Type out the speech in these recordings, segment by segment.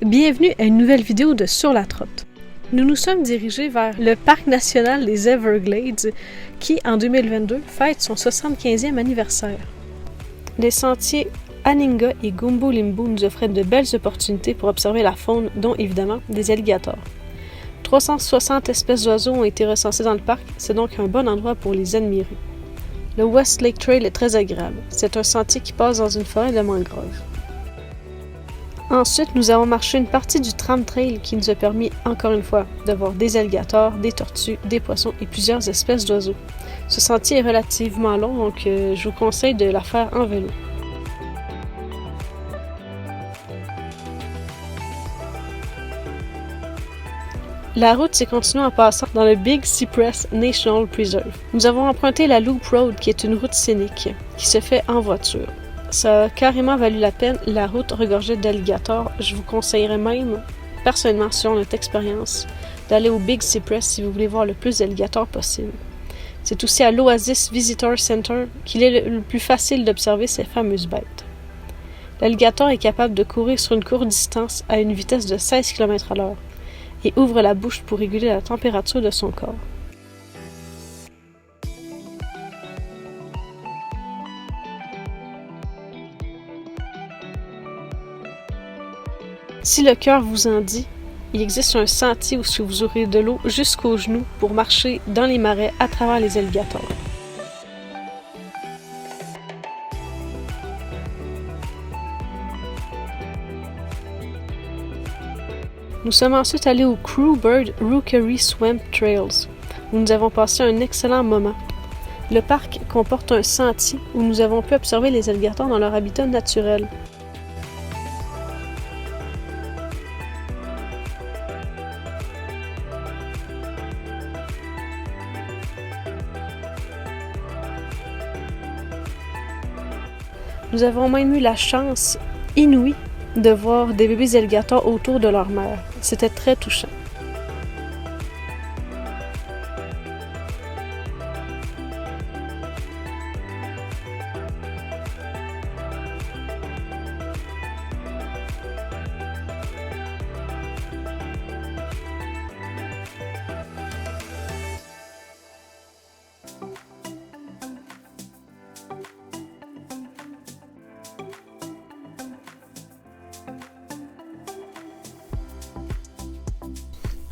Bienvenue à une nouvelle vidéo de Sur la Trotte. Nous nous sommes dirigés vers le Parc national des Everglades qui, en 2022, fête son 75e anniversaire. Les sentiers Aninga et Gumbo Limbo nous offraient de belles opportunités pour observer la faune, dont évidemment des alligators. 360 espèces d'oiseaux ont été recensées dans le parc, c'est donc un bon endroit pour les admirer. Le West Lake Trail est très agréable. C'est un sentier qui passe dans une forêt de mangroves. Ensuite, nous avons marché une partie du Tram Trail qui nous a permis, encore une fois, de voir des alligators, des tortues, des poissons et plusieurs espèces d'oiseaux. Ce sentier est relativement long, donc je vous conseille de la faire en vélo. La route s'est continuée en passant dans le Big Cypress National Preserve. Nous avons emprunté la Loop Road, qui est une route scénique, qui se fait en voiture. Ça a carrément valu la peine, la route regorgeait d'alligators. Je vous conseillerais même, personnellement, selon notre expérience, d'aller au Big Cypress si vous voulez voir le plus d'alligators possible. C'est aussi à l'Oasis Visitor Center qu'il est le plus facile d'observer ces fameuses bêtes. L'alligator est capable de courir sur une courte distance à une vitesse de 16 km/h et ouvre la bouche pour réguler la température de son corps. Si le cœur vous en dit, il existe un sentier où vous aurez de l'eau jusqu'aux genoux pour marcher dans les marais à travers les alligators. Nous sommes ensuite allés au Crew Bird Rookery Swamp Trails, où nous avons passé un excellent moment. Le parc comporte un sentier où nous avons pu observer les alligators dans leur habitat naturel. Nous avons même eu la chance inouïe de voir des bébés alligators autour de leur mère. C'était très touchant.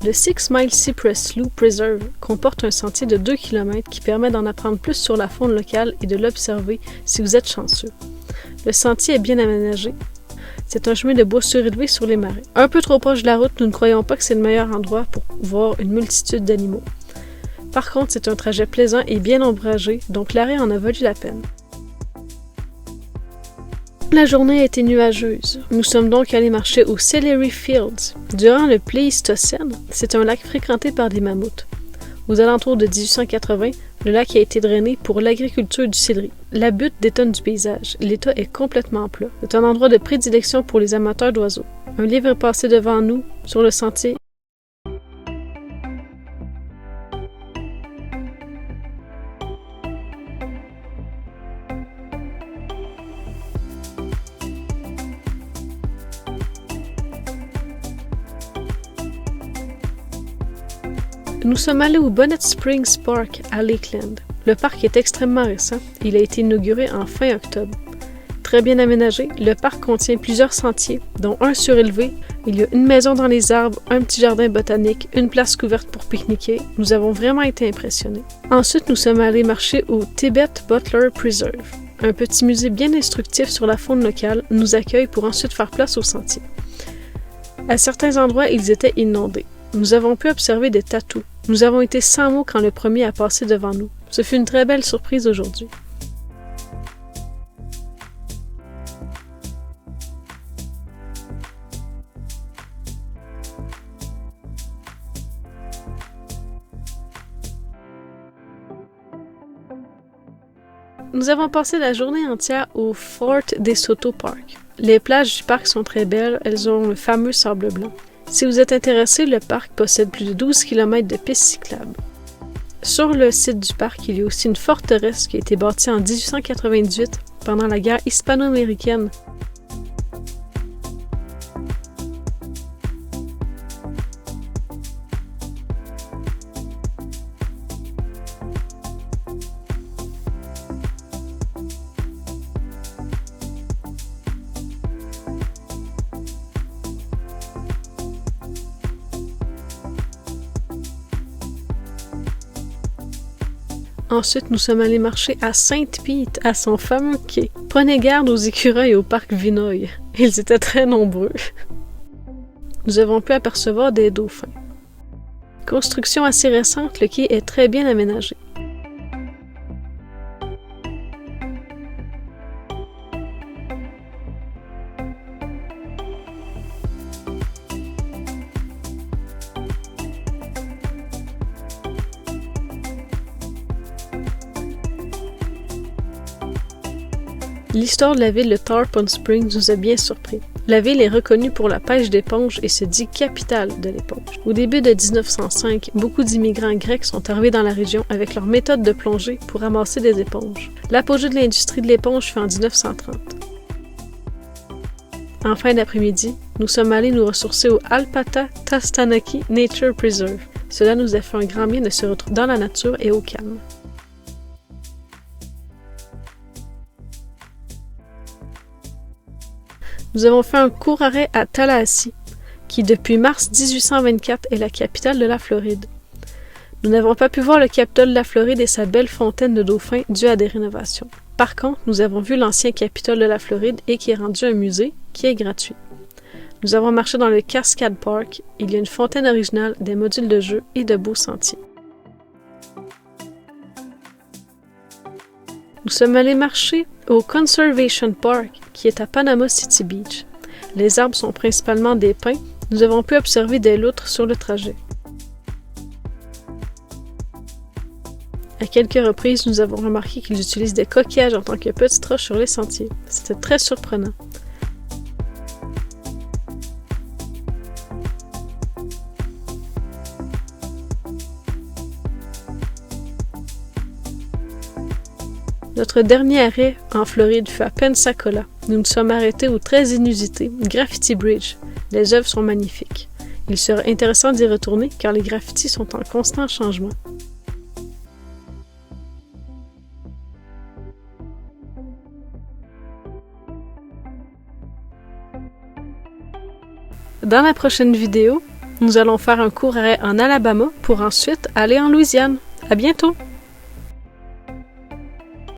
Le 6 Mile Cypress Loop Preserve comporte un sentier de 2 km qui permet d'en apprendre plus sur la faune locale et de l'observer si vous êtes chanceux. Le sentier est bien aménagé. C'est un chemin de bois surélevé sur les marais. Un peu trop proche de la route, nous ne croyons pas que c'est le meilleur endroit pour voir une multitude d'animaux. Par contre, c'est un trajet plaisant et bien ombragé, donc l'arrêt en a valu la peine. La journée a été nuageuse. Nous sommes donc allés marcher au Celery Fields. Durant le Pléistocène, c'est un lac fréquenté par des mammouths. Aux alentours de 1880, le lac a été drainé pour l'agriculture du céleri. La butte détonne du paysage. L'état est complètement plat. C'est un endroit de prédilection pour les amateurs d'oiseaux. Un livre est passé devant nous, sur le sentier. Nous sommes allés au Bonnet Springs Park à Lakeland. Le parc est extrêmement récent. Il a été inauguré en fin octobre. Très bien aménagé, le parc contient plusieurs sentiers, dont un surélevé. Il y a une maison dans les arbres, un petit jardin botanique, une place couverte pour pique-niquer. Nous avons vraiment été impressionnés. Ensuite, nous sommes allés marcher au Tibet Butler Preserve. Un petit musée bien instructif sur la faune locale nous accueille pour ensuite faire place aux sentiers. À certains endroits, ils étaient inondés. Nous avons pu observer des tatous. Nous avons été sans mots quand le premier a passé devant nous. Ce fut une très belle surprise aujourd'hui. Nous avons passé la journée entière au Fort DeSoto Park. Les plages du parc sont très belles, elles ont le fameux sable blanc. Si vous êtes intéressé, le parc possède plus de 12 km de pistes cyclables. Sur le site du parc, il y a aussi une forteresse qui a été bâtie en 1898 pendant la guerre hispano-américaine. Ensuite, nous sommes allés marcher à Sainte-Pete, à son fameux quai. Prenez garde aux écureuils au parc Vinoy. Ils étaient très nombreux. Nous avons pu apercevoir des dauphins. Construction assez récente, le quai est très bien aménagé. L'histoire de la ville de Tarpon Springs nous a bien surpris. La ville est reconnue pour la pêche d'éponges et se dit capitale de l'éponge. Au début de 1905, beaucoup d'immigrants grecs sont arrivés dans la région avec leur méthode de plongée pour ramasser des éponges. L'apogée de l'industrie de l'éponge fut en 1930. En fin d'après-midi, nous sommes allés nous ressourcer au Alpata Tastanaki Nature Preserve. Cela nous a fait un grand bien de se retrouver dans la nature et au calme. Nous avons fait un court arrêt à Tallahassee, qui depuis mars 1824 est la capitale de la Floride. Nous n'avons pas pu voir le Capitole de la Floride et sa belle fontaine de dauphins due à des rénovations. Par contre, nous avons vu l'ancien Capitole de la Floride et qui est rendu un musée qui est gratuit. Nous avons marché dans le Cascade Park, il y a une fontaine originale, des modules de jeu et de beaux sentiers. Nous sommes allés marcher au Conservation Park, qui est à Panama City Beach. Les arbres sont principalement des pins. Nous avons pu observer des loutres sur le trajet. À quelques reprises, nous avons remarqué qu'ils utilisent des coquillages en tant que petites roches sur les sentiers. C'était très surprenant. Notre dernier arrêt en Floride fut à Pensacola. Nous nous sommes arrêtés au très inusité Graffiti Bridge. Les œuvres sont magnifiques. Il serait intéressant d'y retourner car les graffitis sont en constant changement. Dans la prochaine vidéo, nous allons faire un court arrêt en Alabama pour ensuite aller en Louisiane. À bientôt!